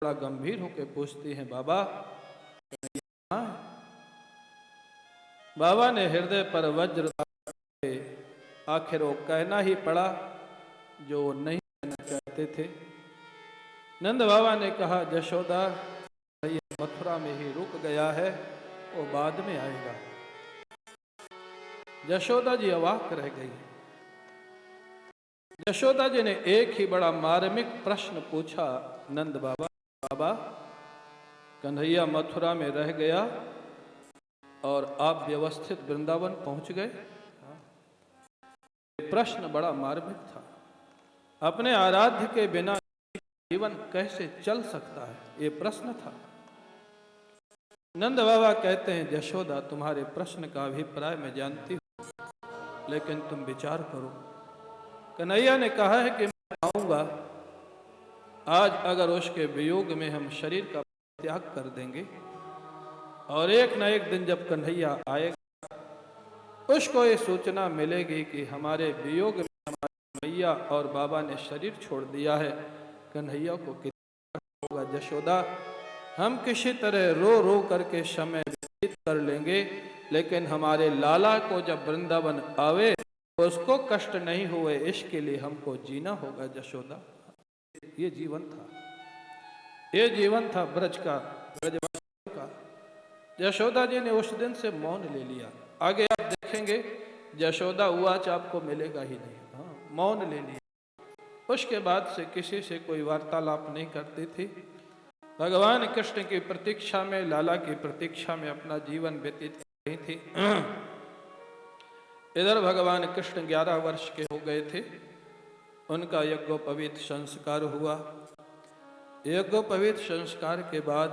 बड़ा गंभीर होकर पूछती हैं, बाबा कहाँ है? बाबा ने हृदय पर वज्र के आखिर वो कहना ही पड़ा जो वो नहीं कहना चाहते थे। नंद बाबा ने कहा, यशोदा ये मथुरा में ही रुक गया है, वो बाद में आएगा। यशोदा जी अवाक रह गई। यशोदा जी ने एक ही बड़ा मार्मिक प्रश्न पूछा, नंद बाबा, बाबा कन्हैया मथुरा में रह गया और आप व्यवस्थित वृंदावन पहुंच गए? प्रश्न बड़ा मार्मिक था। अपने आराध्य के बिना जीवन कैसे चल सकता है, ये प्रश्न था। नंद बाबा कहते हैं, यशोदा तुम्हारे प्रश्न का अभिप्राय मैं जानती हूं, लेकिन तुम विचार करो। कन्हैया ने कहा है कि मैं आऊंगा, आज अगर उसके वियोग में हम शरीर का त्याग कर देंगे और एक न एक दिन जब कन्हैया आएगा उसको ये सूचना मिलेगी कि हमारे वियोग में हमारी मैया और बाबा ने शरीर छोड़ दिया है, कन्हैया को कितना होगा। यशोदा हम किसी तरह रो रो करके समय व्यतीत कर लेंगे, लेकिन हमारे लाला को जब वृंदावन आवे उसको कष्ट नहीं हुए, इसके लिए हमको जीना होगा। यशोदा ये जीवन था, ये जीवन था ब्रज का, ब्रजवासियों का। यशोदा जी ने उस दिन से मौन ले लिया। आगे आप देखेंगे यशोदा उवाच आपको मिलेगा ही नहीं। हाँ, मौन ले लिया। उसके बाद से किसी से कोई वार्तालाप नहीं करती थी। भगवान कृष्ण की प्रतीक्षा में, लाला की प्रतीक्षा में अपना जीवन व्यतीत कर रही थी। इधर भगवान कृष्ण 11 वर्ष के हो गए थे। उनका यज्ञोपवीत संस्कार हुआ। यज्ञोपवीत संस्कार के बाद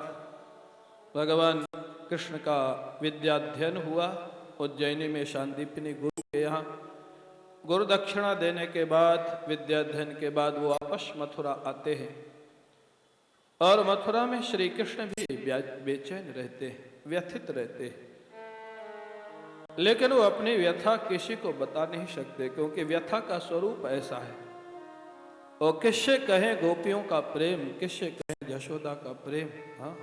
भगवान कृष्ण का विद्याध्ययन हुआ उज्जैनी में शांतिपनी गुरु के यहाँ। गुरु दक्षिणा देने के बाद, विद्याध्ययन के बाद वो वापस मथुरा आते हैं और मथुरा में श्री कृष्ण भी बेचैन रहते हैं, व्यथित रहते हैं। लेकिन वो अपनी व्यथा किसी को बता नहीं सकते, क्योंकि व्यथा का स्वरूप ऐसा है। और किससे कहें गोपियों का प्रेम, किससे कहें यशोदा का प्रेम। हाँ,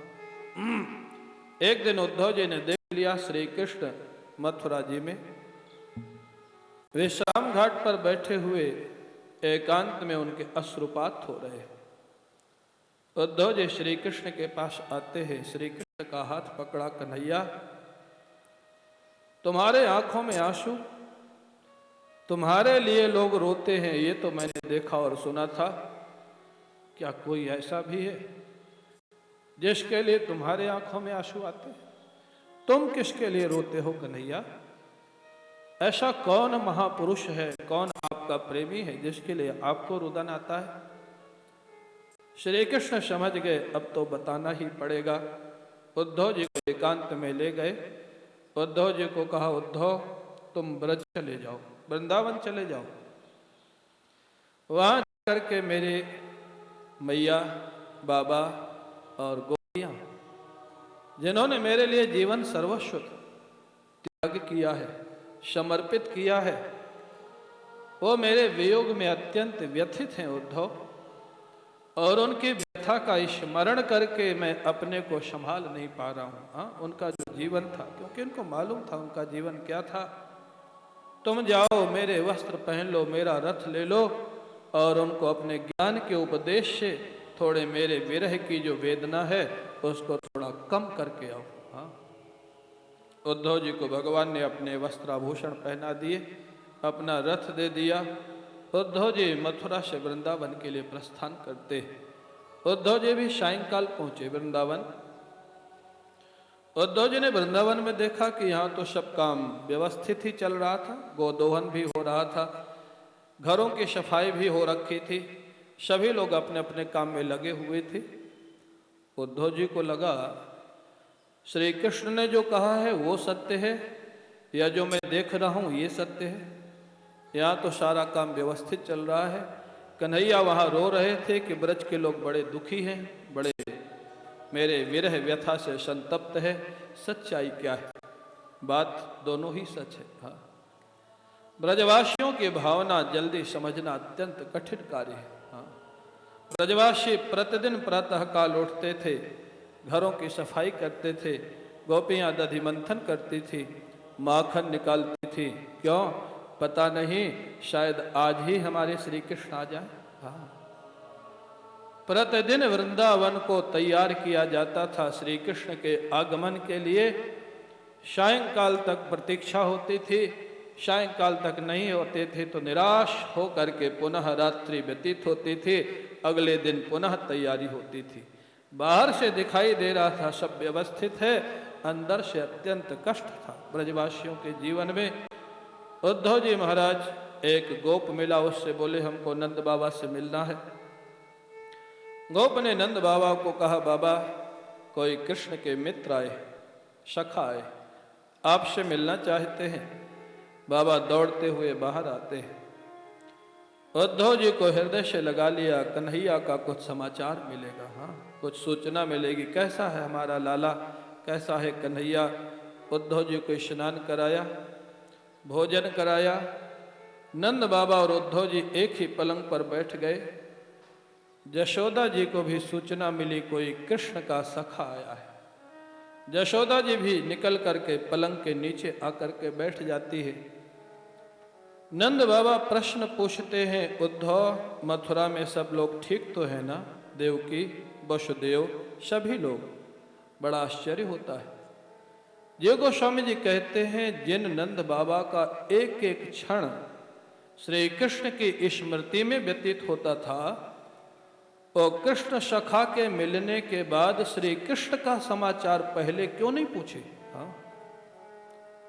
एक दिन उद्धव जी ने देख लिया श्री कृष्ण मथुरा जी में विश्राम घाट पर बैठे हुए एकांत में उनके अश्रुपात हो रहे। उद्धव जी श्री कृष्ण के पास आते हैं। श्री कृष्ण का हाथ पकड़ा, कन्हैया तुम्हारे आंखों में आंसू, तुम्हारे लिए लोग रोते हैं, ये तो मैंने देखा और सुना था। क्या कोई ऐसा भी है जिसके लिए तुम्हारे आंखों में आंसू आते हैं? तुम किसके लिए रोते हो कन्हैया? ऐसा कौन महापुरुष है, कौन आपका प्रेमी है जिसके लिए आपको रुदन आता है? श्री कृष्ण समझ गए, अब तो बताना ही पड़ेगा। उद्धव जी को एकांत में ले गए। उद्धव जी को कहा, उद्धव तुम ब्रज चले जाओ, वृंदावन चले जाओ। वहां करके मेरे मैया, बाबा और गोपियां, जिन्होंने मेरे लिए जीवन सर्वस्व त्याग किया है, समर्पित किया है, वो मेरे वियोग में अत्यंत व्यथित हैं उद्धव। और उनकी व्यथा का स्मरण करके मैं अपने को संभाल नहीं पा रहा हूं। हाँ, उनका जो जीवन था, क्योंकि उनको मालूम था उनका जीवन क्या था। तुम जाओ, मेरे वस्त्र पहन लो, मेरा रथ ले लो और उनको अपने ज्ञान के उपदेश से थोड़े मेरे विरह की जो वेदना है उसको थोड़ा कम करके आओ। हाँ, उद्धव जी को भगवान ने अपने वस्त्राभूषण पहना दिए, अपना रथ दे दिया। उद्धव जी मथुरा से वृंदावन के लिए प्रस्थान करते। उद्धव जी भी सायंकाल पहुंचे वृंदावन। उद्धव जी ने वृंदावन में देखा कि यहाँ तो सब काम व्यवस्थित ही चल रहा था, गोदोहन भी हो रहा था, घरों की सफाई भी हो रखी थी, सभी लोग अपने अपने काम में लगे हुए थे। उद्धव जी को लगा श्री कृष्ण ने जो कहा है वो सत्य है या जो मैं देख रहा हूं ये सत्य है। यहाँ तो सारा काम व्यवस्थित चल रहा है। कन्हैया वहाँ रो रहे थे कि ब्रज के लोग बड़े दुखी हैं, बड़े मेरे विरह व्यथा से संतप्त है। सच्चाई क्या है? बात दोनों ही सच है। हाँ, ब्रजवासियों की भावना जल्दी समझना अत्यंत कठिन कार्य है। हाँ, ब्रजवासी प्रतिदिन प्रातः काल उठते थे, घरों की सफाई करते थे, गोपियां दधि मंथन करती थी, माखन निकालती थी। क्यों? पता नहीं, शायद आज ही हमारे श्री कृष्ण आ जाए। हाँ, प्रतिदिन वृंदावन को तैयार किया जाता था श्री कृष्ण के आगमन के लिए। सायंकाल तक प्रतीक्षा होती थी, सायंकाल तक नहीं होते थे तो निराश होकर के पुनः रात्रि व्यतीत होती थी, अगले दिन पुनः तैयारी होती थी। बाहर से दिखाई दे रहा था सब व्यवस्थित है, अंदर से अत्यंत कष्ट था ब्रजवासियों के जीवन में। उद्धव जी महाराज एक गोप मिला, उससे बोले हमको नंद बाबा से मिलना है। गोप ने नंद बाबा को कहा, बाबा कोई कृष्ण के मित्र आए, सखा आए, आपसे मिलना चाहते हैं। बाबा दौड़ते हुए बाहर आते हैं। उद्धव जी को हृदय से लगा लिया, कन्हैया का कुछ समाचार मिलेगा, हाँ कुछ सूचना मिलेगी, कैसा है हमारा लाला, कैसा है कन्हैया। उद्धव जी को स्नान कराया, भोजन कराया। नंद बाबा और उद्धव जी एक ही पलंग पर बैठ गए। यशोदा जी को भी सूचना मिली कोई कृष्ण का सखा आया है। यशोदा जी भी निकल करके पलंग के नीचे आकर के बैठ जाती है। नंद बाबा प्रश्न पूछते हैं, उद्धव मथुरा में सब लोग ठीक तो है ना? देवकी, वसुदेव, सभी लोग। बड़ा आश्चर्य होता है। जय गोस्वामी जी कहते हैं, जिन नंद बाबा का एक एक क्षण श्री कृष्ण की स्मृति में व्यतीत होता था, वो कृष्ण सखा के मिलने के बाद श्री कृष्ण का समाचार पहले क्यों नहीं पूछे? हाँ,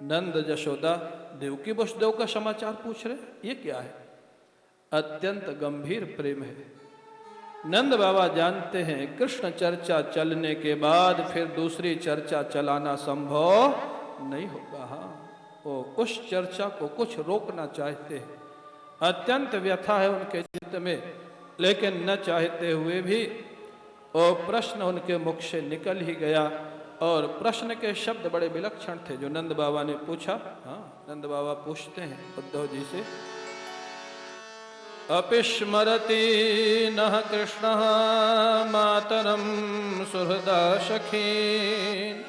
नंद यशोदा देवकी वसुदेव का समाचार पूछ रहे, ये क्या है? अत्यंत गंभीर प्रेम है। नंद बाबा जानते हैं कृष्ण चर्चा चलने के बाद फिर दूसरी चर्चा चलाना संभव नहीं होगा। हाँ, वो उस चर्चा को कुछ रोकना चाहते हैं, अत्यंत व्यथा है उनके चित्त में, लेकिन न चाहते हुए भी वो प्रश्न उनके मुख से निकल ही गया। और प्रश्न के शब्द बड़े विलक्षण थे जो नंद बाबा ने पूछा। हाँ, नंद बाबा पूछते हैं उद्धव जी से, अपिस्मरति नः कृष्ण मातरम सुहृदा सखीन्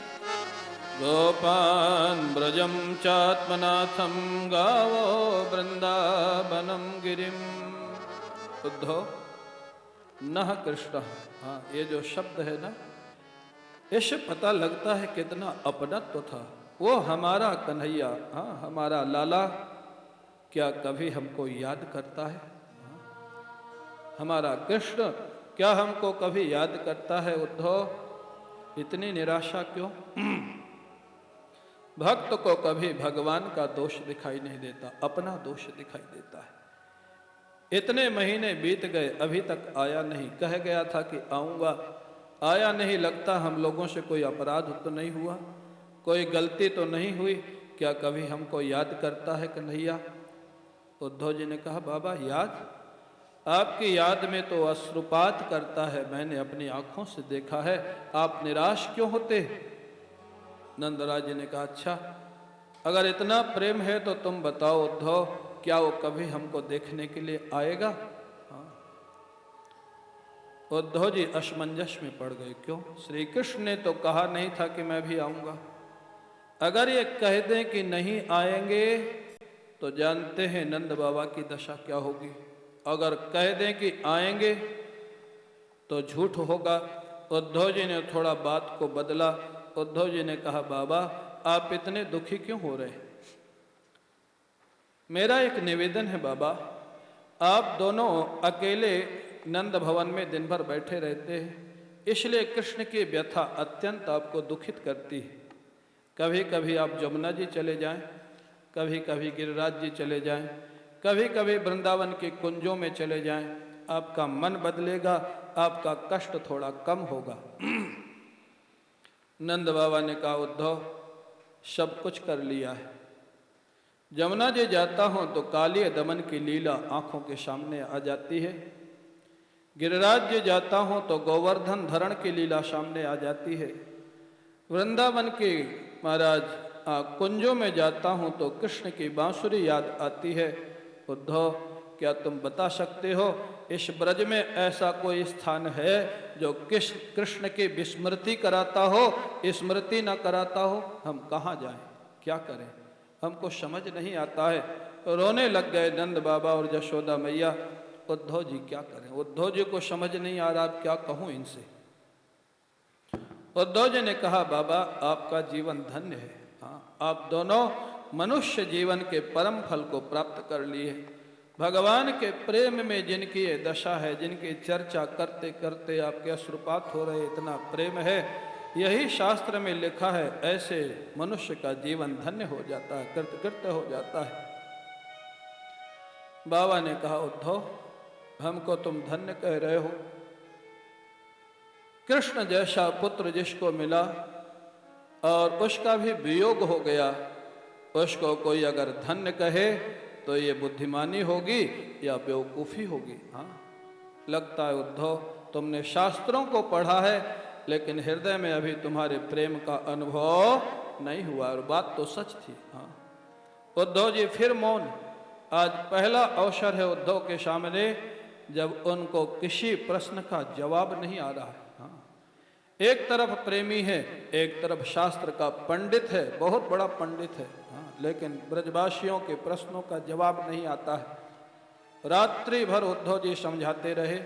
गोपान ब्रजम चात्मनाथम गावो वृंदावनम गिरिम। उद्धव, नः कृष्ण, हाँ ये जो शब्द है ना, इससे पता लगता है कितना अपनत्व था। वो हमारा कन्हैया, हाँ हमारा लाला, क्या कभी हमको याद करता है? हमारा कृष्ण क्या हमको कभी याद करता है? उद्धव, इतनी निराशा क्यों? भक्त को कभी भगवान का दोष दिखाई नहीं देता, अपना दोष दिखाई देता है। इतने महीने बीत गए, अभी तक आया नहीं। कह गया था कि आऊंगा, आया नहीं। लगता हम लोगों से कोई अपराध तो नहीं हुआ, कोई गलती तो नहीं हुई, क्या कभी हमको याद करता है कन्हैया? उद्धव जी ने कहा, बाबा याद, आपकी याद में तो अश्रुपात करता है, मैंने अपनी आंखों से देखा है। आप निराश क्यों होते? नंदराज जी ने कहा, अच्छा अगर इतना प्रेम है तो तुम बताओ उद्धव, क्या वो कभी हमको देखने के लिए आएगा? हाँ। उद्धव जी असमंजस में पड़ गए। क्यों? श्री कृष्ण ने तो कहा नहीं था कि मैं भी आऊंगा। अगर ये कह दें कि नहीं आएंगे तो जानते हैं नंद बाबा की दशा क्या होगी। अगर कह दें कि आएंगे तो झूठ होगा। उद्धव जी ने थोड़ा बात को बदला। उद्धव जी ने कहा, बाबा आप इतने दुखी क्यों हो रहे हैं? मेरा एक निवेदन है बाबा, आप दोनों अकेले नंद भवन में दिन भर बैठे रहते हैं, इसलिए कृष्ण की व्यथा अत्यंत आपको दुखित करती है। कभी कभी आप जमुना जी चले जाएं, कभी कभी गिरिराज जी चले जाएं, कभी कभी वृंदावन के कुंजों में चले जाएं, आपका मन बदलेगा, आपका कष्ट थोड़ा कम होगा। नंद बाबा ने कहा, उद्धव सब कुछ कर लिया है। जमुना जी जाता हूं तो कालिय दमन की लीला आंखों के सामने आ जाती है। गिरिराज जी जाता हूं तो गोवर्धन धरण की लीला सामने आ जाती है। वृंदावन के महाराज कुंजों में जाता हूं तो कृष्ण की बांसुरी याद आती है। उद्धव क्या तुम बता सकते हो इस ब्रज में ऐसा कोई स्थान है जो कृष्ण की विस्मृति कराता हो, स्मृति न कराता हो? हम कहाँ जाएं, क्या करें, हमको समझ नहीं आता है। तो रोने लग गए नंद बाबा और यशोदा मैया। उद्धव जी क्या करें, उद्धव जी को समझ नहीं आ रहा, अब क्या कहूँ इनसे। उद्धव जी ने कहा, बाबा आपका जीवन धन्य है। हाँ, आप दोनों मनुष्य जीवन के परम फल को प्राप्त कर लिए। भगवान के प्रेम में जिनकी ये दशा है, जिनकी चर्चा करते करते आपके अश्रुपात हो रहे, इतना प्रेम है, यही शास्त्र में लिखा है, ऐसे मनुष्य का जीवन धन्य हो जाता है, कृतकृत्य हो जाता है। बाबा ने कहा, उद्धव हमको तुम धन्य कह रहे हो, कृष्ण जैसा पुत्र जिसको मिला और उसका भी वियोग हो गया, उसको कोई अगर धन्य कहे तो ये बुद्धिमानी होगी या बेवकूफ़ी होगी। हाँ, लगता है उद्धव तुमने शास्त्रों को पढ़ा है, लेकिन हृदय में अभी तुम्हारे प्रेम का अनुभव नहीं हुआ। और बात तो सच थी। हाँ, उद्धव जी फिर मौन। आज पहला अवसर है उद्धव के सामने जब उनको किसी प्रश्न का जवाब नहीं आ रहा है। हाँ, एक तरफ प्रेमी है, एक तरफ शास्त्र का पंडित है, बहुत बड़ा पंडित है। हाँ, लेकिन ब्रजवासियों के प्रश्नों का जवाब नहीं आता है। रात्रि भर उद्धव जी समझाते रहे,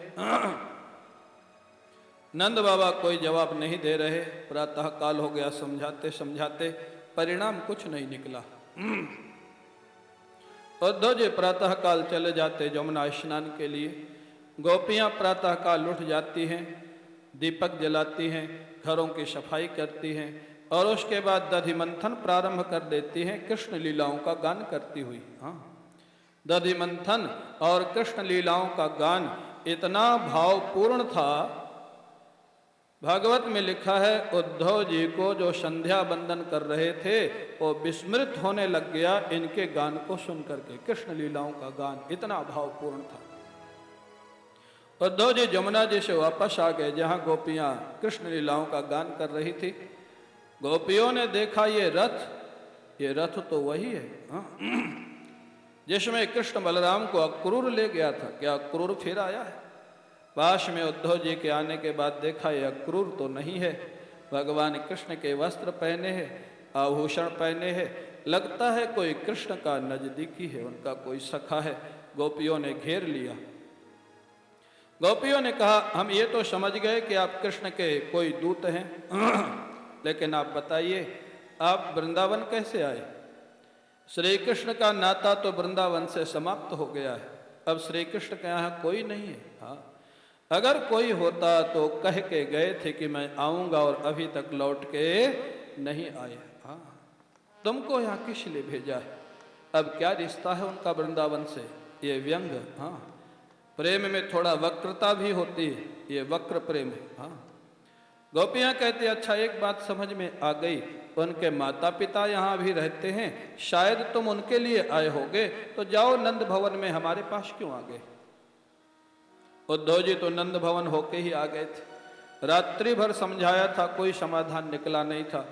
नंद बाबा कोई जवाब नहीं दे रहे। प्रातः काल हो गया, समझाते समझाते परिणाम कुछ नहीं निकला। उद्धव जी प्रातः काल चले जाते जमुना स्नान के लिए। गोपियां प्रातः काल उठ जाती हैं, दीपक जलाती हैं, घरों की सफाई करती हैं और उसके बाद दधि मंथन प्रारंभ कर देती हैं, कृष्ण लीलाओं का गान करती हुई। हाँ, दधि मंथन और कृष्ण लीलाओं का गान इतना भावपूर्ण था, भागवत में लिखा है उद्धव जी को जो संध्या बंदन कर रहे थे वो विस्मृत होने लग गया इनके गान को सुन करके। कृष्ण लीलाओं का गान इतना भावपूर्ण था। उद्धव जी जमुना जी से वापस आ गए जहां गोपियां कृष्ण लीलाओं का गान कर रही थी। गोपियों ने देखा ये रथ तो वही है, हाँ, जिसमें कृष्ण बलराम को अक्रूर ले गया था। क्या अक्रूर फिर आया है? पास में उद्धव जी के आने के बाद देखा ये अक्रूर तो नहीं है, भगवान कृष्ण के वस्त्र पहने हैं, आभूषण पहने हैं, लगता है कोई कृष्ण का नजदीकी है, उनका कोई सखा है। गोपियों ने घेर लिया। गोपियों ने कहा, हम ये तो समझ गए कि आप कृष्ण के कोई दूत हैं, लेकिन आप बताइए आप वृंदावन कैसे आए? श्री कृष्ण का नाता तो वृंदावन से समाप्त हो गया है, अब श्री कृष्ण के यहाँ कोई नहीं है। हाँ, अगर कोई होता तो कह के गए थे कि मैं आऊंगा और अभी तक लौट के नहीं आए। हाँ, तुमको यहाँ किस लिए भेजा है? अब क्या रिश्ता है उनका वृंदावन से? ये व्यंग। हाँ, प्रेम में थोड़ा वक्रता भी होती है, ये वक्र प्रेम है। हाँ, गोपियां कहती, अच्छा एक बात समझ में आ गई, उनके माता पिता यहाँ भी रहते हैं, शायद तुम उनके लिए आए होगे, तो जाओ नंद भवन में, हमारे पास क्यों आ गए? उद्धव जी तो नंद भवन होके ही आ गए थे। रात्रि भर समझाया था, कोई समाधान निकला नहीं था।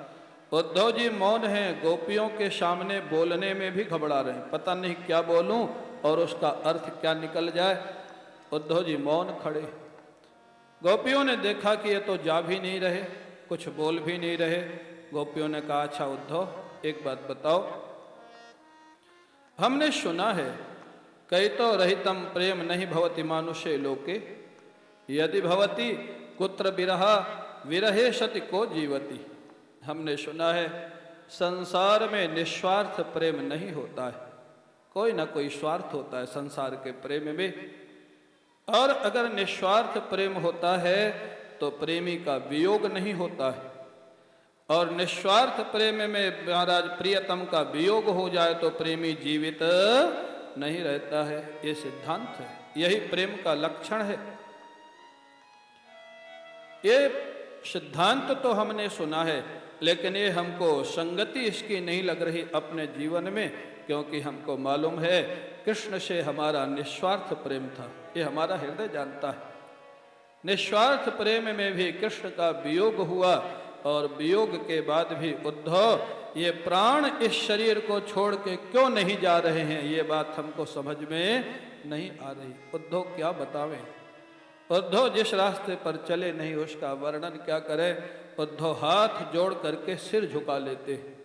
उद्धव जी मौन हैं, गोपियों के सामने बोलने में भी घबरा रहे हैं, पता नहीं क्या बोलूं और उसका अर्थ क्या निकल जाए। उद्धव जी मौन खड़े। गोपियों ने देखा कि ये तो जा भी नहीं रहे, कुछ बोल भी नहीं रहे। गोपियों ने कहा, अच्छा उद्धव एक बात बताओ, हमने सुना है कैतो रहितम प्रेम नहीं भवति मानुषे लोके, यदि भवति कुत्र विरहा विरहे सति को जीवति। हमने सुना है संसार में निस्वार्थ प्रेम नहीं होता है, कोई ना कोई स्वार्थ होता है संसार के प्रेम में। और अगर निस्वार्थ प्रेम होता है तो प्रेमी का वियोग नहीं होता है, और निस्वार्थ प्रेम में महाराज प्रियतम का वियोग हो जाए तो प्रेमी जीवित नहीं रहता है। ये सिद्धांत है, यही प्रेम का लक्षण है। ये सिद्धांत तो हमने सुना है, लेकिन ये हमको संगति इसकी नहीं लग रही अपने जीवन में, क्योंकि हमको मालूम है कृष्ण से हमारा निस्वार्थ प्रेम था, ये हमारा हृदय जानता है। निस्वार्थ प्रेम में भी कृष्ण का वियोग हुआ, और वियोग के बाद भी उद्धव ये प्राण इस शरीर को छोड़ के क्यों नहीं जा रहे हैं, ये बात हमको समझ में नहीं आ रही। उद्धव क्या बतावें, उद्धव जिस रास्ते पर चले नहीं उसका वर्णन क्या करें। उद्धव हाथ जोड़ करके सिर झुका लेते हैं।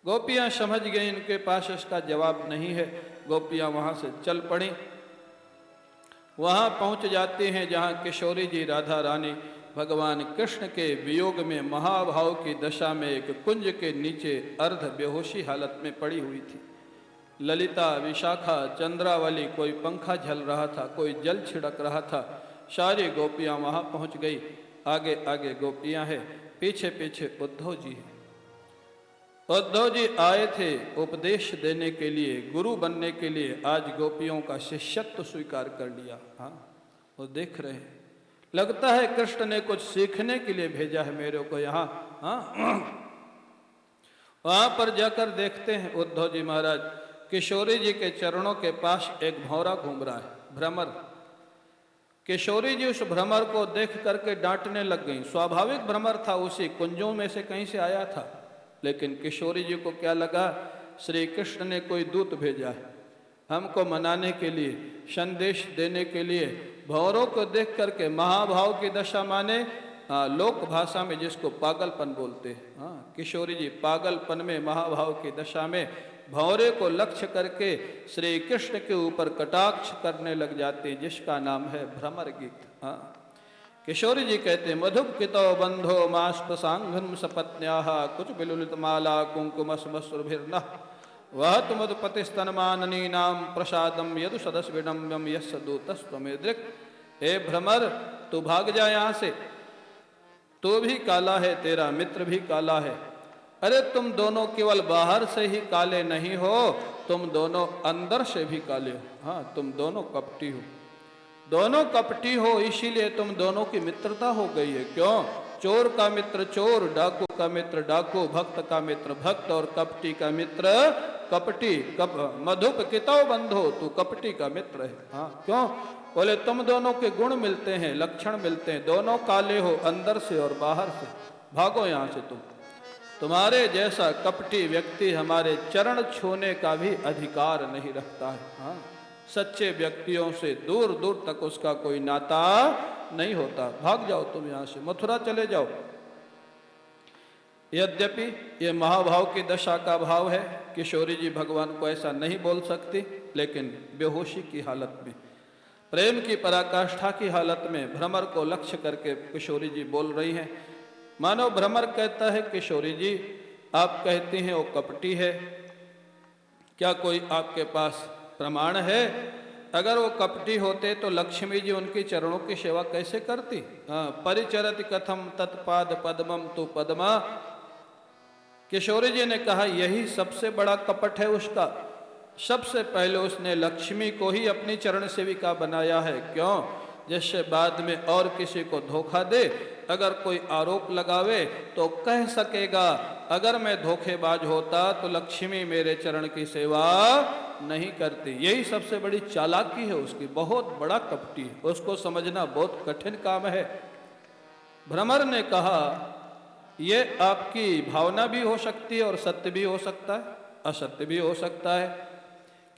गोपियां समझ गई इनके पास इसका जवाब नहीं है, गोपियां वहां से चल पड़ी। वहां पहुंच जाते हैं जहां किशोरी जी राधा रानी भगवान कृष्ण के वियोग में महाभाव की दशा में एक कुंज के नीचे अर्ध बेहोशी हालत में पड़ी हुई थी। ललिता, विशाखा, चंद्रावली, कोई पंखा झल रहा था, कोई जल छिड़क रहा था। सारी गोपियां वहां पहुंच गई। आगे आगे गोपियां हैं, पीछे पीछे उद्धव जी हैं। उद्धव जी आए थे उपदेश देने के लिए, गुरु बनने के लिए। आज गोपियों का शिष्यत्व स्वीकार कर लिया। हाँ, वो देख रहे हैं, लगता है कृष्ण ने कुछ सीखने के लिए भेजा है मेरे को यहाँ। हाँ, वहां पर जाकर देखते हैं उद्धव जी महाराज किशोरी जी के चरणों के पास एक भौरा घूम रहा है, भ्रमर। किशोरी जी उस भ्रमर को देख करके डांटने लग गई। स्वाभाविक भ्रमर था, उसी कुंजों में से कहीं से आया था। लेकिन किशोरी जी को क्या लगा, श्री कृष्ण ने कोई दूत भेजा है हमको मनाने के लिए, संदेश देने के लिए। भौरों को देख करके महाभाव की दशा माने लोक भाषा में जिसको पागलपन बोलते हैं। हाँ, किशोरी जी पागलपन में, महाभाव की दशा में भौरे को लक्ष्य करके श्री कृष्ण के ऊपर कटाक्ष करने लग जाते हैं, जिसका नाम है भ्रमर गीत। हाँ, किशोरी जी कहते मधुकितो बंधो मास्पसांघ्न सपत्न्याः कुछ बिलुलित माला कुंकुमस्मसुरभिर्न वह तुमदुपतिस्तनमाननी नाम प्रसादम यदु सदस विडम्बम यस्य दूतस्त्वमेदृक्। हे भ्रमर, तू भाग जा यहाँ से, तू भी काला है, तेरा मित्र भी काला है। अरे तुम दोनों केवल बाहर से ही काले नहीं हो, तुम दोनों अंदर से भी काले हो। हाँ, तुम दोनों कपटी हो, दोनों कपटी हो, इसीलिए तुम दोनों की मित्रता हो गई है। क्यों? चोर का मित्र चोर, डाकू का मित्र डाकू, भक्त का मित्र भक्त और कपटी का मित्र कपटी। मधुप कितो बंधो, तू कपटी का मित्र है। हाँ, क्यों? बोले तुम दोनों के गुण मिलते हैं, लक्षण मिलते हैं, दोनों काले हो अंदर से और बाहर से। भागो यहाँ से तुम, तुम्हारे जैसा कपटी व्यक्ति हमारे चरण छूने का भी अधिकार नहीं रखता है। हाँ, सच्चे व्यक्तियों से दूर दूर तक उसका कोई नाता नहीं होता। भाग जाओ तुम यहाँ से, मथुरा चले जाओ। यद्यपि ये महाभाव की दशा का भाव है, किशोरी जी भगवान को ऐसा नहीं बोल सकती, लेकिन बेहोशी की हालत में, प्रेम की पराकाष्ठा की हालत में भ्रमर को लक्ष्य करके किशोरी जी बोल रही हैं। मानो भ्रमर कहता है किशोरी जी, आप कहती हैं वो कपटी है, क्या कोई आपके पास प्रमाण है? अगर वो कपटी होते तो लक्ष्मी जी उनकी चरणों की सेवा कैसे करती? परिचरति कथम तत्पाद पद्मम तु पद्मा। किशोरी जी ने कहा यही सबसे बड़ा कपट है उसका। सबसे पहले उसने लक्ष्मी को ही अपनी चरण सेविका बनाया है। क्यों? जिससे बाद में और किसी को धोखा दे, अगर कोई आरोप लगावे तो कह सकेगा अगर मैं धोखेबाज होता तो लक्ष्मी मेरे चरण की सेवा नहीं करती। यही सबसे बड़ी चालाकी है उसकी, बहुत बड़ा कपटी है, उसको समझना बहुत कठिन काम है। भ्रमर ने कहा ये आपकी भावना भी हो सकती है और सत्य भी हो सकता है, असत्य भी हो सकता है।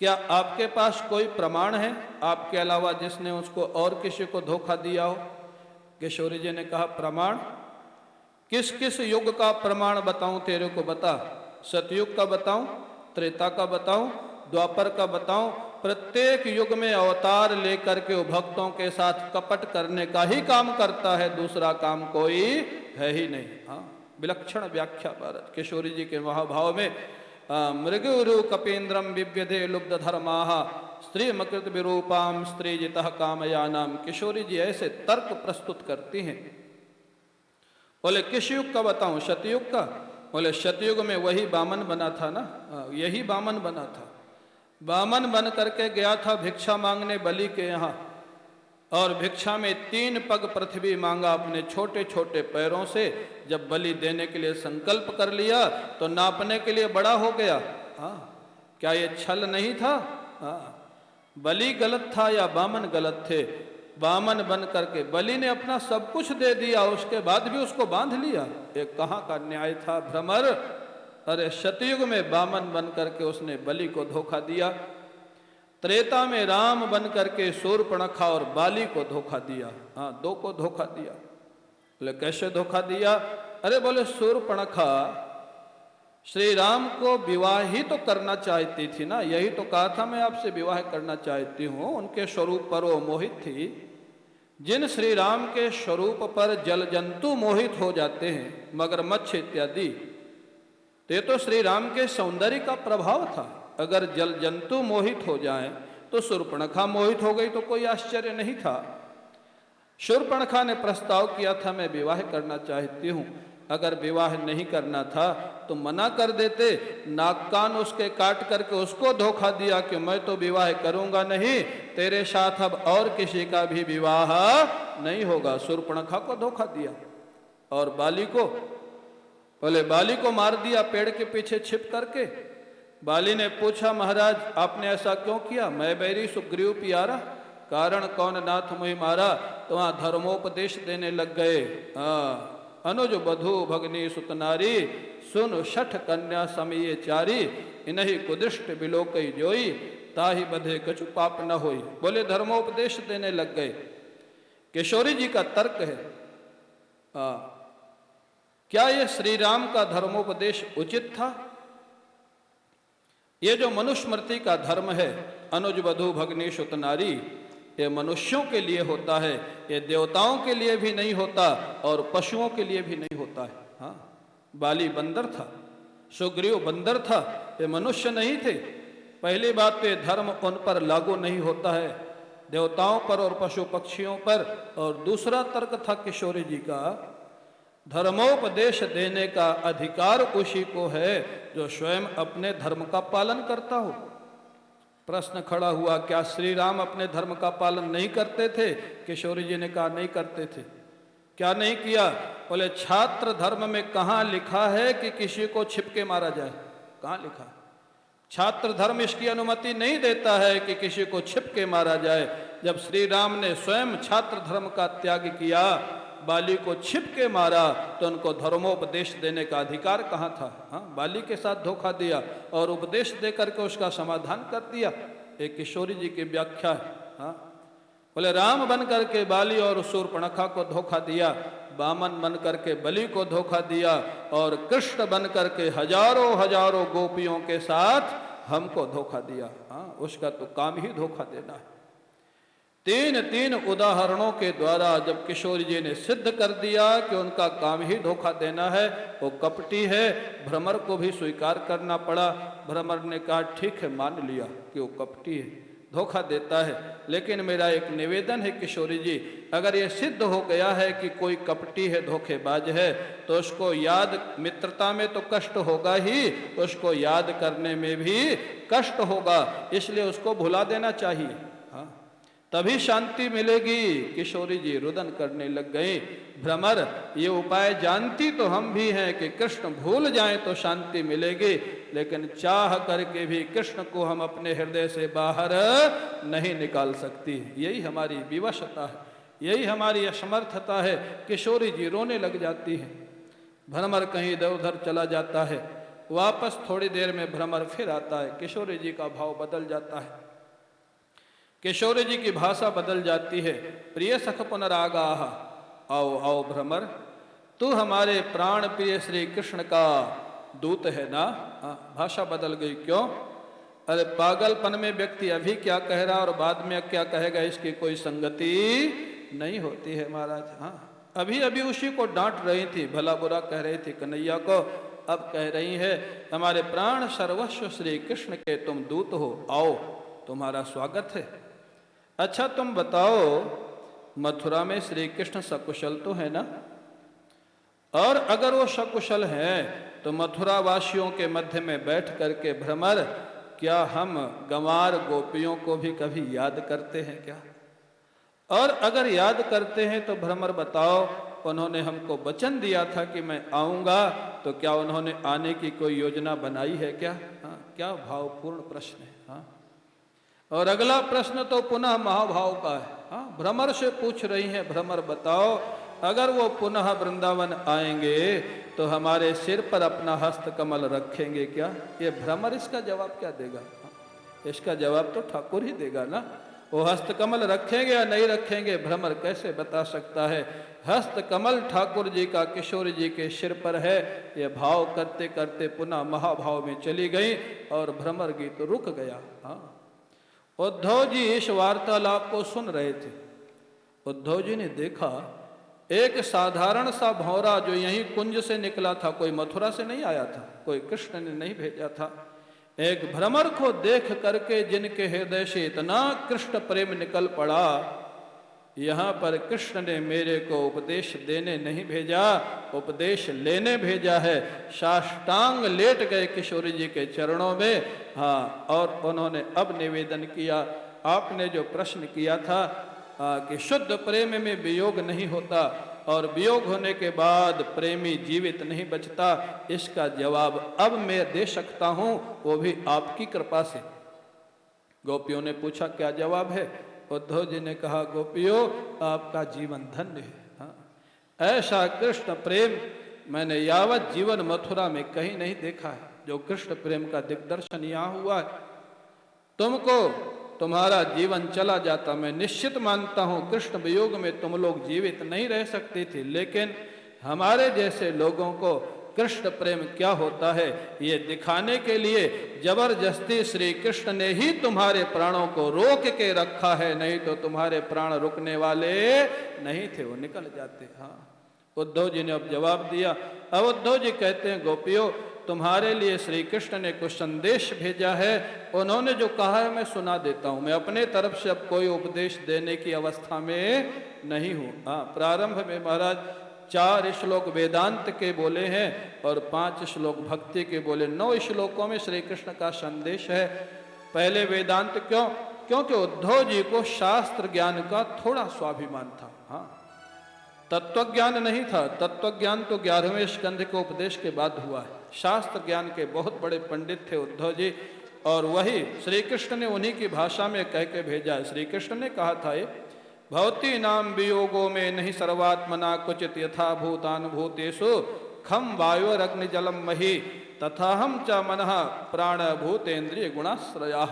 क्या आपके पास कोई प्रमाण है आपके अलावा जिसने उसको और किसी को धोखा दिया हो? किशोरी जी ने कहा प्रमाण? किस किस युग का प्रमाण बताऊं तेरे को? बता। सतयुग का बताऊं, त्रेता का बताऊं, द्वापर का बताऊं? प्रत्येक युग में अवतार लेकर के वो भक्तों के साथ कपट करने का ही काम करता है, दूसरा काम कोई है ही नहीं। हाँ, विलक्षण व्याख्या भारत किशोरी जी के महाभाव में। मृगुरु कपेन्द्रम विव्यधे लुब्ध धर्माः स्त्री मकृत विरूपाम स्त्री जितः कामयानाम। किशोरी जी ऐसे तर्क प्रस्तुत करती हैं। बोले किस युग का बताऊं? सतयुग का? बोले सतयुग में वही बामन बना था ना, यही बामन बना था। बामन बन करके गया था भिक्षा मांगने बलि के यहाँ, और भिक्षा में 3 पग पृथ्वी मांगा अपने छोटे छोटे पैरों से। जब बलि देने के लिए संकल्प कर लिया तो नापने के लिए बड़ा हो गया। हाँ, क्या ये छल नहीं था? हाँ, बलि गलत था या बामन गलत थे? बामन बन करके बलि ने अपना सब कुछ दे दिया, उसके बाद भी उसको बांध लिया। ये कहाँ का न्याय था भ्रमर? अरे सतयुग में बामन बन करके उसने बलि को धोखा दिया, त्रेता में राम बन करके शूर्पणखा और बाली को धोखा दिया। हाँ, दो को धोखा दिया। बोले कैसे धोखा दिया? अरे बोले शूर्पणखा श्री राम को विवाह ही तो करना चाहती थी ना, यही तो कहा था मैं आपसे विवाह करना चाहती हूं। उनके स्वरूप पर वो मोहित थी। जिन श्री राम के स्वरूप पर जल जंतु मोहित हो जाते हैं, मगरमच्छ इत्यादि, ये तो श्री राम के सौंदर्य का प्रभाव था। अगर जल जंतु मोहित हो जाएं तो शूर्पणखा मोहित हो गई तो कोई आश्चर्य नहीं था। शूर्पणखा ने प्रस्ताव किया था मैं विवाह करना चाहती हूं। अगर विवाह नहीं करना था तो मना कर देते, नाक कान उसके काट करके उसको धोखा दिया कि मैं तो विवाह करूंगा नहीं, तेरे साथ अब और किसी का भी विवाह नहीं होगा। शूर्पणखा को धोखा दिया। और बाली को, बोले बाली को मार दिया पेड़ के पीछे छिप करके। बाली ने पूछा महाराज आपने ऐसा क्यों किया? मैं बैरी सुग्रीव प्यारा, कारण कौन नाथ मुहि मारा। तो वहां धर्मोपदेश देने लग गए। अनुज बधु भगनी सुतनारी, सुन शठ कन्या समय चारी, इन्हीं कुदृष्ट बिलोकई जोई, ताहि बधे कछु पाप न होई। बोले धर्मोपदेश देने लग गए। किशोरी जी का तर्क है, क्या ये श्री राम का धर्मोपदेश उचित था? ये जो मनुस्मृति का धर्म है, अनुज बधु भगनी सुतनारी, ये मनुष्यों के लिए होता है, ये देवताओं के लिए भी नहीं होता और पशुओं के लिए भी नहीं होता है। हाँ, बाली बंदर था, सुग्रीव बंदर था, ये मनुष्य नहीं थे। पहली बात तो ये धर्म उन पर लागू नहीं होता है, देवताओं पर और पशु पक्षियों पर। और दूसरा तर्क था किशोरी जी का, धर्मोपदेश देने का अधिकार उसी को है जो स्वयं अपने धर्म का पालन करता हो। प्रश्न खड़ा हुआ, क्या श्री राम अपने धर्म का पालन नहीं करते थे? किशोरी जी ने कहा नहीं करते थे। क्या नहीं किया? बोले छात्र धर्म में कहाँ लिखा है कि किसी को छिपके मारा जाए? कहाँ लिखा? छात्र धर्म इसकी अनुमति नहीं देता है कि किसी को छिपके मारा जाए। जब श्री राम ने स्वयं छात्र धर्म का त्याग किया, बाली को छिपके मारा, तो उनको धर्मोपदेश देने का अधिकार कहाँ था? हाँ, बाली के साथ धोखा दिया और उपदेश देकर के उसका समाधान कर दिया। एक किशोरी जी की व्याख्या है। हाँ, बोले राम बन करके बाली और शूर्पणखा को धोखा दिया, बामन बन करके बलि को धोखा दिया, और कृष्ण बन करके हजारों हजारों गोपियों के साथ हमको धोखा दिया। हाँ, उसका तो काम ही धोखा देना है। तीन तीन उदाहरणों के द्वारा जब किशोरी जी ने सिद्ध कर दिया कि उनका काम ही धोखा देना है, वो कपटी है, भ्रमर को भी स्वीकार करना पड़ा। भ्रमर ने कहा ठीक है, मान लिया कि वो कपटी है, धोखा देता है, लेकिन मेरा एक निवेदन है किशोरी जी, अगर ये सिद्ध हो गया है कि कोई कपटी है, धोखेबाज है, तो उसको याद, मित्रता में तो कष्ट होगा ही, उसको याद करने में भी कष्ट होगा, इसलिए उसको भुला देना चाहिए। हाँ, तभी शांति मिलेगी। किशोरी जी रुदन करने लग गई। भ्रमर, ये उपाय जानती तो हम भी हैं कि कृष्ण भूल जाएं तो शांति मिलेगी, लेकिन चाह करके भी कृष्ण को हम अपने हृदय से बाहर नहीं निकाल सकती। यही हमारी विवशता है, यही हमारी असमर्थता है। किशोरी जी रोने लग जाती है। भ्रमर कहीं इधर उधर चला जाता है, वापस थोड़ी देर में भ्रमर फिर आता है। किशोरी जी का भाव बदल जाता है, किशोरी जी की भाषा बदल जाती है। प्रिय सख पुनरागाह, आओ आओ भ्रमर, तू हमारे प्राण प्रिय श्री कृष्ण का दूत है ना? भाषा बदल गई। क्यों? अरे पागलपन में व्यक्ति अभी क्या कह रहा और बाद में क्या कहेगा, इसकी कोई संगति नहीं होती है महाराज। हाँ, अभी अभी उसी को डांट रही थी, भला बुरा कह रही थी कन्हैया को, अब कह रही है हमारे प्राण सर्वस्व श्री कृष्ण के तुम दूत हो, आओ तुम्हारा स्वागत है। अच्छा तुम बताओ, मथुरा में श्री कृष्ण सकुशल तो है ना? और अगर वो सकुशल हैं तो मथुरा वासियों के मध्य में बैठ करके भ्रमर, क्या हम गंवार गोपियों को भी कभी याद करते हैं क्या? और अगर याद करते हैं तो भ्रमर बताओ, उन्होंने हमको वचन दिया था कि मैं आऊंगा, तो क्या उन्होंने आने की कोई योजना बनाई है क्या? हाँ, क्या भावपूर्ण प्रश्न है। हाँ, और अगला प्रश्न तो पुनः महाभाव का है। हाँ, भ्रमर से पूछ रही हैं, भ्रमर बताओ अगर वो पुनः वृंदावन आएंगे तो हमारे सिर पर अपना हस्त कमल रखेंगे क्या? ये भ्रमर इसका जवाब क्या देगा? इसका जवाब तो ठाकुर ही देगा ना। वो हस्त कमल रखेंगे या नहीं रखेंगे भ्रमर कैसे बता सकता है? हस्त कमल ठाकुर जी का किशोर जी के सिर पर है। ये भाव करते करते पुनः महाभाव में चली गई और भ्रमर गीत रुक गया। हाँ, उद्धव जी इस वार्तालाप को सुन रहे थे। उद्धव जी ने देखा एक साधारण सा भौरा जो यहीं कुंज से निकला था, कोई मथुरा से नहीं आया था, कोई कृष्ण ने नहीं भेजा था। एक भ्रमर को देख करके जिनके हृदय से इतना कृष्ण प्रेम निकल पड़ा, यहाँ पर कृष्ण ने मेरे को उपदेश देने नहीं भेजा, उपदेश लेने भेजा है। साष्टांग लेट गए किशोरी जी के चरणों में। हाँ, और उन्होंने अब निवेदन किया, आपने जो प्रश्न किया था कि शुद्ध प्रेम में वियोग नहीं होता और वियोग होने के बाद प्रेमी जीवित नहीं बचता, इसका जवाब अब मैं दे सकता हूं, वो भी आपकी कृपा से। गोपियों ने पूछा क्या जवाब है? उद्धव जी ने कहा गोपियों आपका जीवन धन्य है। हाँ, ऐसा कृष्ण प्रेम मैंने यावत जीवन मथुरा में कहीं नहीं देखा है। जो कृष्ण प्रेम का दिग्दर्शन यहाँ हुआ है, तुमको तुम्हारा जीवन चला जाता। मैं निश्चित मानता हूं कृष्ण वियोग में तुम लोग जीवित नहीं रह सकते थे, लेकिन हमारे जैसे लोगों को कृष्ण प्रेम क्या होता है ये दिखाने के लिए जबरदस्ती श्री कृष्ण ने ही तुम्हारे प्राणों को रोक के रखा है, नहीं तो तुम्हारे प्राण रुकने वाले नहीं थे, वो निकल जाते। हाँ, उद्धव जी ने अब जवाब दिया। अब उद्धव जी कहते हैं गोपियों तुम्हारे लिए श्री कृष्ण ने कुछ संदेश भेजा है, उन्होंने जो कहा है मैं सुना देता हूं। मैं अपने तरफ से अब कोई उपदेश देने की अवस्था में नहीं हूं। हाँ, प्रारंभ में महाराज 4 श्लोक वेदांत के बोले हैं और 5 श्लोक भक्ति के बोले। 9 श्लोकों में श्री कृष्ण का संदेश है। पहले वेदांत क्यों? क्योंकि उद्धव जी को शास्त्र ज्ञान का थोड़ा स्वाभिमान था। हाँ, तत्व ज्ञान नहीं था। तत्व ज्ञान तो 11वें स्कंध के उपदेश के बाद हुआ है। शास्त्र ज्ञान के बहुत बड़े पंडित थे उद्धव जी, और वही श्री कृष्ण ने उन्हीं की भाषा में कह के भेजा है। श्री कृष्ण ने कहा था ये भवती नाम वियोगो में नहीं सर्वात्मना कुचित यथा भूतानुभूतेषु खम वायुरग्नि जलम मही तथा हम च मनः प्राण भूतेन्द्रिय गुणाश्रया।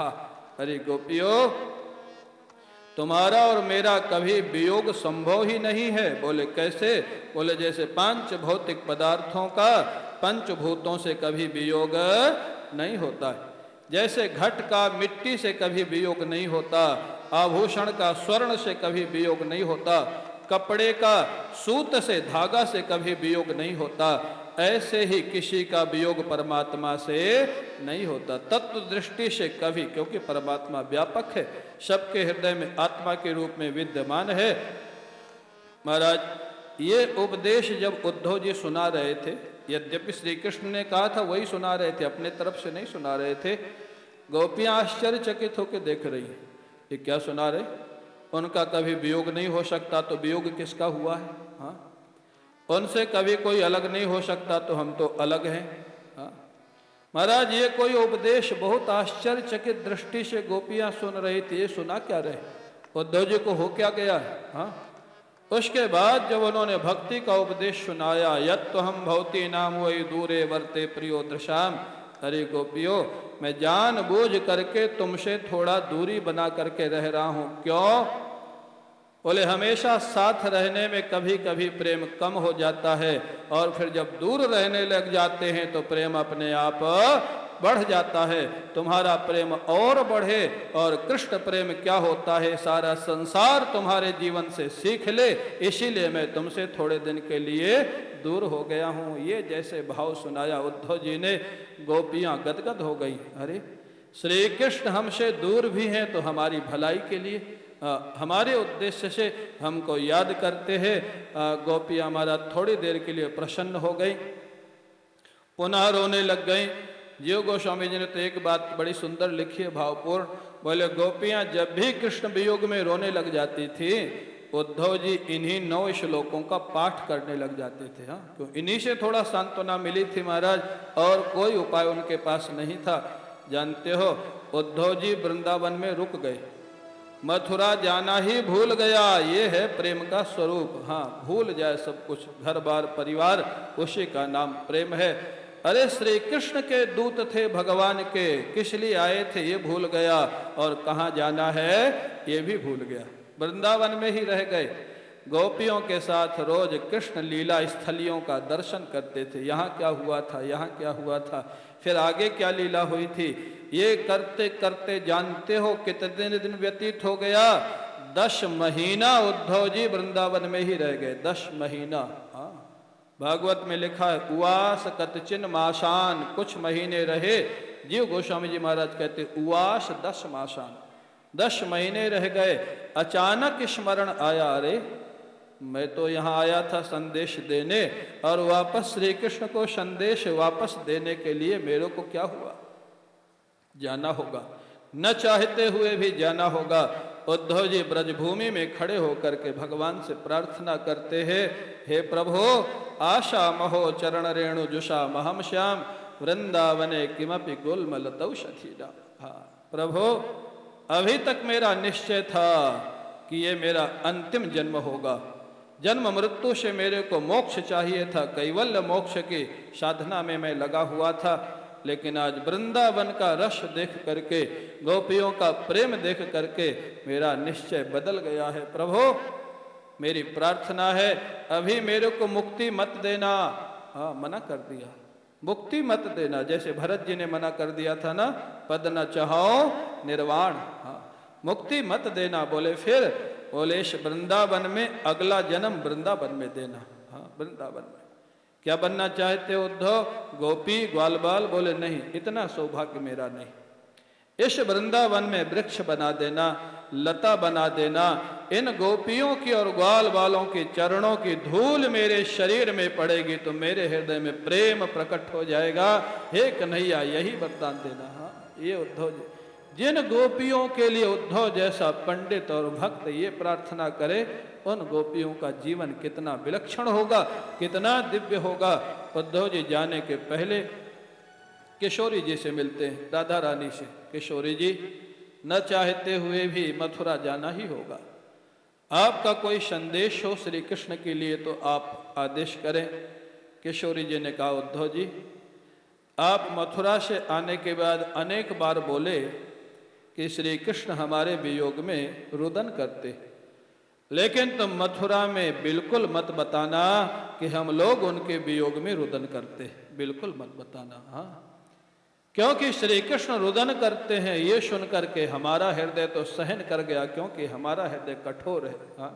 अरे गोपियों तुम्हारा और मेरा कभी वियोग संभव ही नहीं है। बोले कैसे? बोले जैसे 5 भौतिक पदार्थों का पंचभूतों से कभी वियोग नहीं होता है, जैसे घट का मिट्टी से कभी वियोग नहीं होता, आभूषण का स्वर्ण से कभी वियोग नहीं होता, कपड़े का सूत से धागा से कभी वियोग नहीं होता, ऐसे ही किसी का वियोग परमात्मा से नहीं होता। तत्व दृष्टि से कभी, क्योंकि परमात्मा व्यापक है, सबके हृदय में आत्मा के रूप में विद्यमान है। महाराज ये उपदेश जब उद्धव जी सुना रहे थे, यद्यपि श्री कृष्ण ने कहा था वही सुना रहे थे, अपने तरफ से नहीं सुना रहे थे। गोपियां आश्चर्यचकित होकर देख रही है, ये क्या सुना रहे? उनका कभी वियोग नहीं हो सकता तो वियोग किसका हुआ है? हाँ, उनसे कभी कोई अलग नहीं हो सकता तो हम तो अलग हैं। हाँ, महाराज ये कोई उपदेश बहुत आश्चर्यचकित दृष्टि से गोपियां सुन रही थी। ये सुना क्या रहे? उद्धव जी को हो क्या गया? हाँ, उसके बाद जब उन्होंने भक्ति का उपदेश सुनाया, यत्तो हम भवती नाम वही दूरे वर्ते प्रियो दृशाम। अरे गोपियों मैं जानबूझ करके तुमसे थोड़ा दूरी बना करके रह रहा हूं। क्यों? बोले हमेशा साथ रहने में कभी कभी प्रेम कम हो जाता है और फिर जब दूर रहने लग जाते हैं तो प्रेम अपने आप बढ़ जाता है। तुम्हारा प्रेम और बढ़े और कृष्ण प्रेम क्या होता है सारा संसार तुम्हारे जीवन से सीख ले, इसीलिए मैं तुमसे थोड़े दिन के लिए दूर हो गया हूं। ये जैसे भाव सुनाया उद्धव जी ने, गोपियां गदगद हो गई। अरे श्री कृष्ण हमसे दूर भी हैं तो हमारी भलाई के लिए, हमारे उद्देश्य से हमको याद करते हैं। गोपियां हमारा थोड़ी देर के लिए प्रसन्न हो गई, पुनः रोने लग गई। जीव गोस्वामी जी ने तो एक बात बड़ी सुंदर लिखी है भावपूर्ण, बोले गोपियां जब भी कृष्ण वियोग में रोने लग जाती थी, उद्धव जी इन्हीं 9 श्लोकों का पाठ करने लग जाते थे। हाँ, क्यों? इन्हीं से थोड़ा सांत्वना मिली थी महाराज, और कोई उपाय उनके पास नहीं था। जानते हो उद्धव जी वृंदावन में रुक गए, मथुरा जाना ही भूल गया। ये है प्रेम का स्वरूप। हाँ, भूल जाए सब कुछ, घर बार परिवार, उसी का नाम प्रेम है। अरे श्री कृष्ण के दूत थे भगवान के, किस लिए आए थे ये भूल गया, और कहाँ जाना है ये भी भूल गया। वृंदावन में ही रह गए, गोपियों के साथ रोज कृष्ण लीला स्थलियों का दर्शन करते थे। यहाँ क्या हुआ था, यहाँ क्या हुआ था, फिर आगे क्या लीला हुई थी, ये करते करते जानते हो कितने दिन व्यतीत हो गया। 10 महीना उद्धव जी वृंदावन में ही रह गए, 10 महीना। हाँ, भागवत में लिखा है उवास कतचिन मासान, कुछ महीने रहे। जीव गोस्वामी जी महाराज कहते उवास 10 मासान, 10 महीने रह गए। अचानक स्मरण आया, अरे मैं तो यहाँ आया था संदेश देने, और वापस श्री कृष्ण को संदेश वापस देने के लिए मेरे को क्या हुआ, जाना होगा, न चाहते हुए भी जाना होगा। उद्धव जी ब्रजभूमि में खड़े होकर के भगवान से प्रार्थना करते हैं, हे प्रभु आशा महो चरण रेणु जुषा महम श्याम वृंदावने किमपि गुलमलतौ शथीरा। हाँ प्रभु, अभी तक मेरा निश्चय था कि ये मेरा अंतिम जन्म होगा, जन्म मृत्यु से मेरे को मोक्ष चाहिए था, कैवल्य मोक्ष की साधना में मैं लगा हुआ था। लेकिन आज वृंदावन का रस देख करके, गोपियों का प्रेम देख करके मेरा निश्चय बदल गया है। प्रभु मेरी प्रार्थना है, अभी मेरे को मुक्ति मत देना। हाँ, मना कर दिया, मुक्ति मत देना, जैसे भरत जी ने मना कर दिया था ना, पद न चाहो निर्वाण। हाँ, मुक्ति मत देना। बोले फिर, बोले इस वृंदावन में अगला जन्म वृंदावन में देना। हाँ, वृंदावन में क्या बनना चाहते हो उद्धव, गोपी ग्वाल बाल? बोले नहीं, इतना सौभाग्य मेरा नहीं। इस वृंदावन में वृक्ष बना देना, लता बना देना, इन गोपियों की और ग्वाल बालों की चरणों की धूल मेरे शरीर में पड़ेगी तो मेरे हृदय में प्रेम प्रकट हो जाएगा। हे कन्हैया, यही वरदान देना। हाँ, ये उद्धव जी, जिन गोपियों के लिए उद्धव जैसा पंडित और भक्त ये प्रार्थना करे, उन गोपियों का जीवन कितना विलक्षण होगा, कितना दिव्य होगा। उद्धव जी जाने के पहले किशोरी जी से मिलते हैं, राधा रानी से। किशोरी जी, न चाहते हुए भी मथुरा जाना ही होगा, आपका कोई संदेश हो श्री कृष्ण के लिए तो आप आदेश करें। किशोरी जी ने कहा, उद्धव जी आप मथुरा से आने के बाद अनेक बार बोले कि श्री कृष्ण हमारे वियोग में रुदन करते, लेकिन तुम मथुरा में बिल्कुल मत बताना कि हम लोग उनके वियोग में रुदन करते, बिल्कुल मत बताना। हाँ, क्योंकि श्री कृष्ण रुदन करते हैं ये सुनकर के हमारा हृदय तो सहन कर गया, क्योंकि हमारा हृदय कठोर है। हाँ,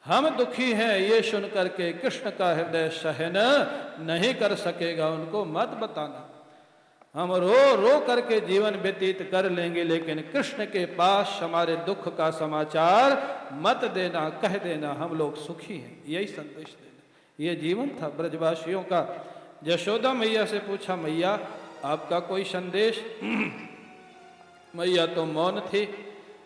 हम दुखी हैं ये सुनकर के कृष्ण का हृदय सहन नहीं कर सकेगा, उनको मत बताना। हम रो रो करके जीवन व्यतीत कर लेंगे, लेकिन कृष्ण के पास हमारे दुख का समाचार मत देना, कह देना हम लोग सुखी हैं, यही संदेश देना। ये जीवन था ब्रजवासियों का। यशोदा मैया से पूछा, मैया आपका कोई संदेश? मैया तो मौन थी।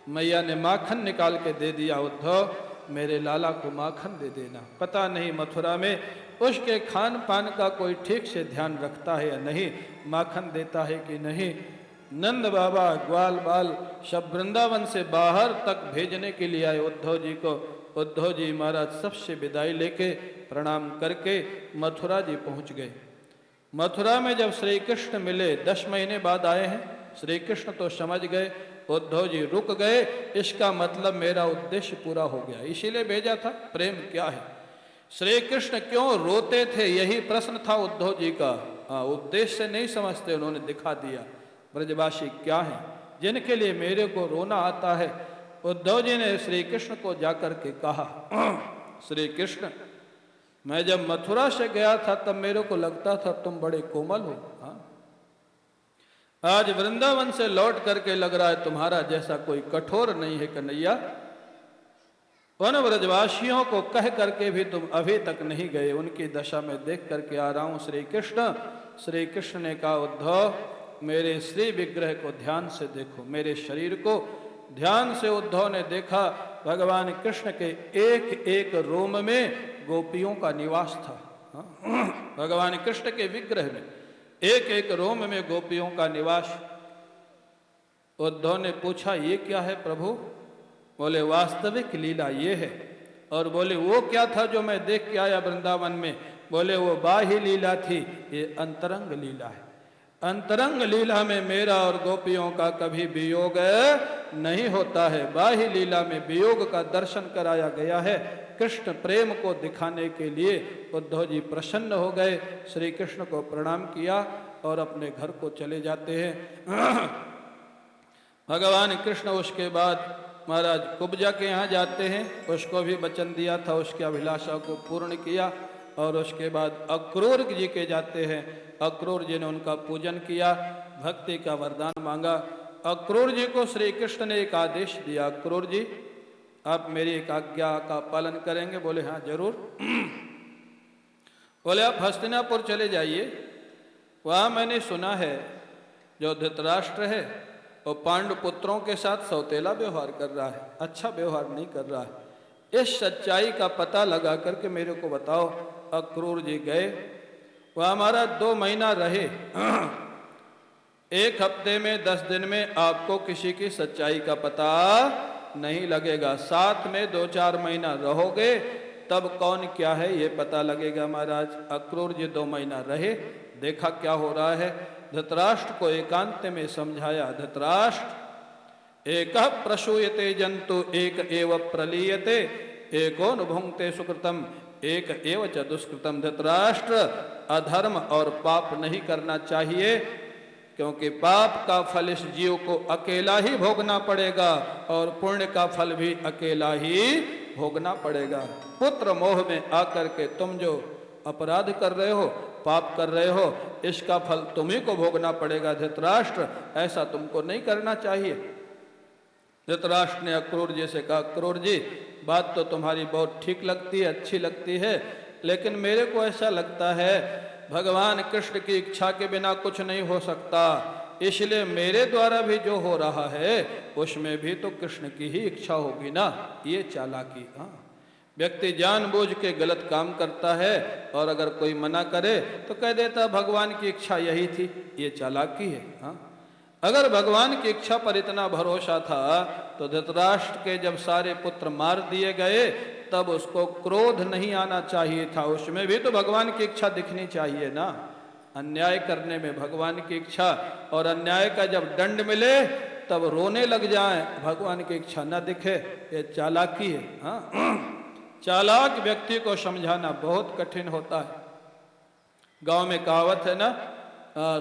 मैया ने माखन निकाल के दे दिया, उद्धव मेरे लाला को माखन दे देना। पता नहीं मथुरा में उसके खान पान का कोई ठीक से ध्यान रखता है या नहीं, माखन देता है कि नहीं। नंद बाबा ग्वाल बाल सब वृंदावन से बाहर तक भेजने के लिए आए उद्धव जी को। उद्धव जी महाराज सबसे विदाई लेके प्रणाम करके मथुरा जी पहुंच गए। मथुरा में जब श्री कृष्ण मिले, 10 महीने बाद आए हैं, श्री कृष्ण तो समझ गए, उद्धव जी रुक गए, इसका मतलब मेरा उद्देश्य पूरा हो गया, इसीलिए भेजा था। प्रेम क्या है, श्री कृष्ण क्यों रोते थे, यही प्रश्न था उद्धव जी का। उद्देश्य नहीं समझते, उन्होंने दिखा दिया ब्रजवासी क्या है जिनके लिए मेरे को रोना आता है। उद्धव जी ने श्री कृष्ण को जाकर के कहा, श्री कृष्ण मैं जब मथुरा से गया था तब मेरे को लगता था तुम बड़े कोमल हो। हाँ, आज वृंदावन से लौट करके लग रहा है तुम्हारा जैसा कोई कठोर नहीं है कन्हैया। उन ब्रजवासियों को कह करके भी तुम अभी तक नहीं गए, उनकी दशा में देख करके आ रहा हूं श्री कृष्ण। श्री कृष्ण ने कहा, उद्धव मेरे श्री विग्रह को ध्यान से देखो, मेरे शरीर को ध्यान से। उद्धव ने देखा भगवान कृष्ण के एक एक रोम में गोपियों का निवास था। भगवान कृष्ण के विग्रह में एक एक रोम में गोपियों का निवास। उद्धव ने पूछा ये क्या है प्रभु? बोले वास्तविक लीला ये है। और बोले वो क्या था जो मैं देख के आया वृंदावन में? बोले वो बाह्य लीला थी, ये अंतरंग लीला है। अंतरंग लीला में मेरा और गोपियों का कभी वियोग नहीं होता है। बाह्य लीला में वियोग का दर्शन कराया गया है। कृष्ण प्रेम को दिखाने के लिए उद्धव जी प्रसन्न हो गए, श्री कृष्ण को प्रणाम किया और अपने घर को चले जाते हैं। भगवान कृष्ण उसके बाद महाराज कुब्जा के यहाँ जाते हैं। उसको भी वचन दिया था, उसकी अभिलाषा को पूर्ण किया। और उसके बाद अक्रूर जी के जाते हैं। अक्रूर जी ने उनका पूजन किया, भक्ति का वरदान मांगा। अक्रूर जी को श्री कृष्ण ने एक आदेश दिया, अक्रूर जी आप मेरी एक आज्ञा का पालन करेंगे? बोले हाँ जरूर। बोले आप हस्तिनापुर चले जाइए, वहाँ मैंने सुना है जो धृतराष्ट्र है वो पांडु पुत्रों के साथ सौतेला व्यवहार कर रहा है, अच्छा व्यवहार नहीं कर रहा है। इस सच्चाई का पता लगा करके मेरे को बताओ। अक्रूर जी गए, वह हमारा 2 महीना रहे। 1 हफ्ते में 10 दिन में आपको किसी की सच्चाई का पता नहीं लगेगा। साथ में 2-4 महीना रहोगे तब कौन क्या है ये पता लगेगा महाराज। अक्रूर जी 2 महीना रहे, देखा क्या हो रहा है। धृतराष्ट्र को एकांत में समझाया, धृतराष्ट्र एक प्रसूयते जंतु एक एव प्रलीयते एको न भुंक्ते सुकृतम एक एव च दुष्कृतम। धृतराष्ट्र अधर्म और पाप नहीं करना चाहिए, क्योंकि पाप का फल इस जीव को अकेला ही भोगना पड़ेगा और पुण्य का फल भी अकेला ही भोगना पड़ेगा। पुत्र मोह में आकर के तुम जो अपराध कर रहे हो, पाप कर रहे हो, इसका फल तुम्ही को भोगना पड़ेगा। धृतराष्ट्र ऐसा तुमको नहीं करना चाहिए। धृतराष्ट्र ने अक्रूर जी से कहा, अक्रूर जी बात तो तुम्हारी बहुत ठीक लगती है, अच्छी लगती है, लेकिन मेरे को ऐसा लगता है भगवान कृष्ण की इच्छा के बिना कुछ नहीं हो सकता, इसलिए मेरे द्वारा भी जो हो रहा है उसमें भी तो कृष्ण की ही इच्छा होगी ना। ये चालाकी। हाँ, व्यक्ति जानबूझ के गलत काम करता है और अगर कोई मना करे तो कह देता भगवान की इच्छा यही थी, ये चालाकी है। हाँ, अगर भगवान की इच्छा पर इतना भरोसा था तो धृतराष्ट्र के जब सारे पुत्र मार दिए गए तब उसको क्रोध नहीं आना चाहिए था, उसमें भी तो भगवान की इच्छा दिखनी चाहिए ना। अन्याय करने में भगवान की इच्छा, और अन्याय का जब दंड मिले तब रोने लग जाए, भगवान की इच्छा न दिखे, ये चालाकी है। हाँ, चालाक व्यक्ति को समझाना बहुत कठिन होता है। गांव में कहावत है ना,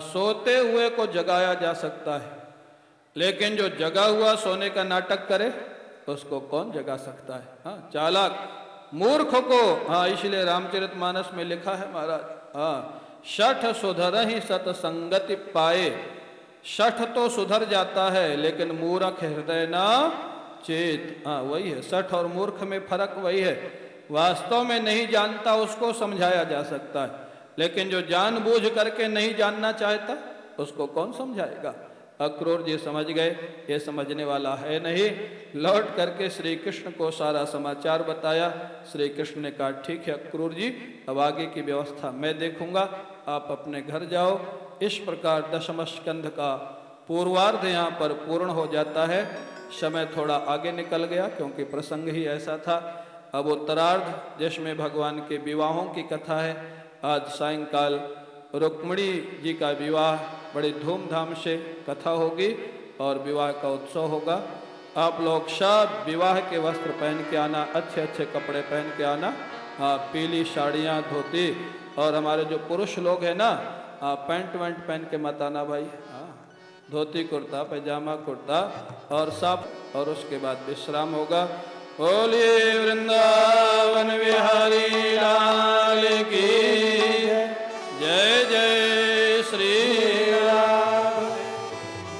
सोते हुए को जगाया जा सकता है, लेकिन जो जगा हुआ सोने का नाटक करे उसको कौन जगा सकता है। हाँ, चालाक मूर्ख को, हाँ इसलिए रामचरितमानस में लिखा है महाराज, हाँ शठ सुधरहि सतसंगति पाए। शठ तो सुधर जाता है लेकिन मूर्ख हृदय ना चेत। हाँ वही है, शठ और मूर्ख में फर्क वही है। वास्तव में नहीं जानता उसको समझाया जा सकता है, लेकिन जो जानबूझ करके नहीं जानना चाहता उसको कौन समझाएगा। अक्रूर जी समझ गए ये समझने वाला है नहीं। लौट करके श्री कृष्ण को सारा समाचार बताया। श्री कृष्ण ने कहा ठीक है अक्रूर जी, अब आगे की व्यवस्था मैं देखूंगा, आप अपने घर जाओ। इस प्रकार दशम स्कंध का पूर्वार्ध यहाँ पर पूर्ण हो जाता है। समय थोड़ा आगे निकल गया क्योंकि प्रसंग ही ऐसा था। अब उत्तरार्ध जिसमें भगवान के विवाहों की कथा है। आज सायंकाल रुक्मिणी जी का विवाह बड़ी धूमधाम से कथा होगी और विवाह का उत्सव होगा। आप लोग सब विवाह के वस्त्र पहन के आना, अच्छे अच्छे कपड़े पहन के आना। हाँ, पीली साड़ियाँ, धोती, और हमारे जो पुरुष लोग हैं ना, पैंट वैंट पहन के मत आना भाई। हाँ, धोती कुर्ता, पैजामा कुर्ता और सब, और उसके बाद विश्राम होगा। बोलिए वृंदावन बिहारी लाल की जय जय श्री राम।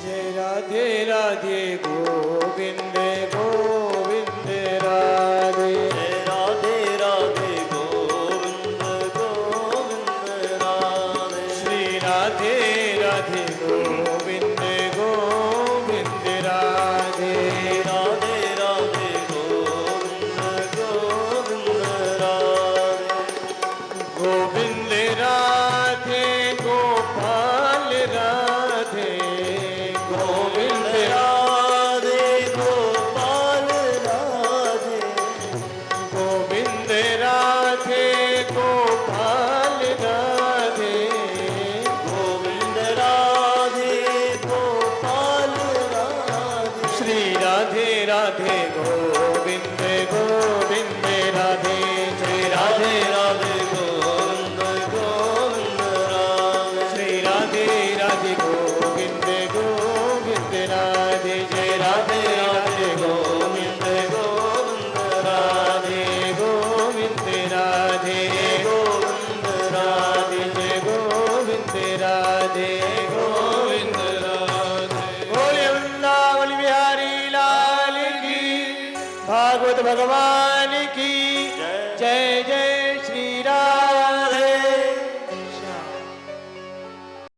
जय राधे राधे गोविंद गोविंद राधे। जय राधे राधे गोविंद गोविंद राधे। श्री राधे राधे गोविंद गोविंद राधे। राधे राधे गोविंद गोविंद राधे। गोविंद राधे गोपाल राधे। गोविंद राधे भागवत भगवान की जय। जय जय